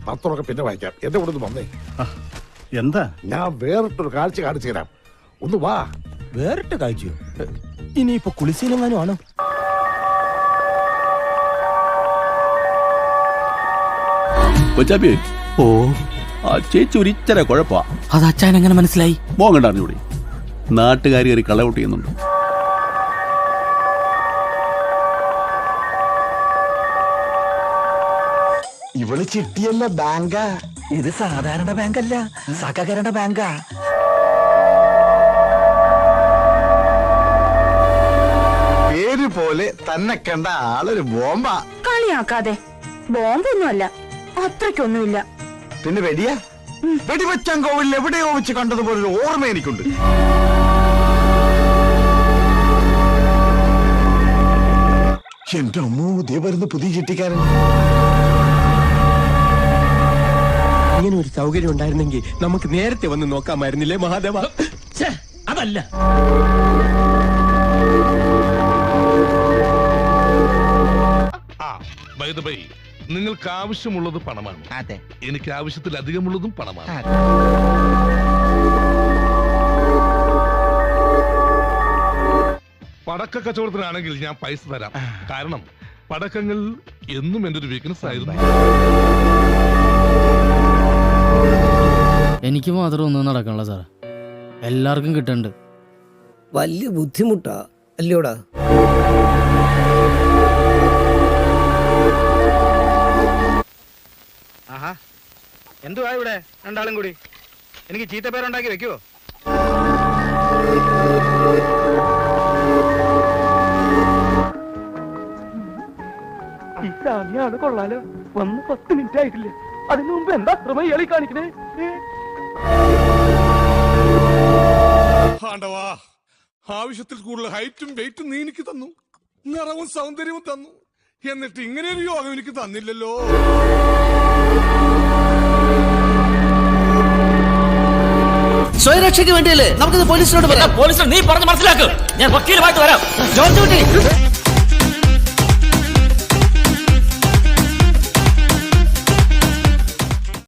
പത്രമൊക്കെ പിന്നെ വായിക്കാം. എന്റെ കൂടെ ഒന്ന് വന്നേ. എന്താ? ഞാൻ വേറിട്ടൊരു കാഴ്ച കാണിച്ചു തരാം. ഒന്ന് വാ. വേറിട്ട കാഴ്ചയോ? ഇനിയിപ്പോ കുളിസീലെങ്ങാനും ആണോ? ഓ, ആ ചേച്ചി ഒരു ഇച്ചര കുഴപ്പാ. അത് അച്ഛൻ എങ്ങനെ മനസ്സിലായി? മോങ്ങണ്ട അറിഞ്ഞൂടി, നാട്ടുകാർ കയറി കളൗട്ട് ചെയ്യുന്നുണ്ട്. ഇവള് ചിട്ടിയല്ല, ബാങ്കാ. ഇത് സാധാരണ ബാങ്കല്ല, സഹകരണ ബാങ്കാ. പേര് പോലെ തന്നെ കണ്ട ആളൊരു ബോംബാ. കളിയാക്കാതെ. ബോംബൊന്നുമല്ല, അത്രയ്ക്കൊന്നുമില്ല. പിന്നെ വെടിയാ? വെടിവെച്ചാൻ കോവിലിൽ എവിടെയോ വെച്ച് കണ്ടതുപോലൊരു ഓർമ്മ എനിക്കുണ്ട്. എന്റെ അമ്മോ, ദേ വരുന്ന പുതിയ ചിട്ടിക്കാരൻ. ഇങ്ങനെ ഒരു സൗകര്യം ഉണ്ടായിരുന്നെങ്കിൽ നമുക്ക് നേരത്തെ വന്ന് നോക്കാമായിരുന്നില്ലേ മഹാദേവ? അതല്ല, നിങ്ങൾക്ക് ആവശ്യമുള്ളത് പണമാണ്. അതെ, എനിക്ക് ആവശ്യത്തിലധികമുള്ളതും പണമാണ്. പടക്ക കച്ചവടത്തിനാണെങ്കിൽ ഞാൻ പൈസ തരാം. കാരണം പടക്കങ്ങൾ എന്നും എന്റെ ഒരു വീക്ക്നെസ് ആയിരുന്നു. എനിക്ക് മാത്രം ഒന്നും നടക്കണല്ലോ സാർ, എല്ലാവർക്കും കിട്ടണ്ട്. വലിയ ബുദ്ധിമുട്ടാ അല്ലയോടാ? ആഹാ, എന്തുവാ ഇവിടെ രണ്ടാളും കൂടി? എനിക്ക് ചീത്തപ്പേരുണ്ടാക്കി വെക്കുവോ? ഇതാണ് കൊള്ളാലോ. വന്ന് 10 മിനിറ്റ് ആയിട്ടില്ല, അതിനു മുമ്പ് എന്താ ഇയാളി കാണിക്കണേ? ആണ്ടവാ, ആവശ്യത്തിൽ കൂടുതൽ ഹൈറ്റും വെയിറ്റും നീ എനിക്ക് തന്നു, നിറവും സൗന്ദര്യവും തന്നു. എന്നിട്ട് ഇങ്ങനെ ഒരു യോഗം എനിക്ക് തന്നില്ലല്ലോ. സ്വയരക്ഷയ്ക്ക് വേണ്ടിയല്ലേ നമുക്കിത് പോലീസിനോട് പറയാം. പോലീസിനോട് നീ പറഞ്ഞ് മനസ്സിലാക്കും. ഞാൻ വക്കീലുമായിട്ട് വരാം. ജോർജ് കുട്ടി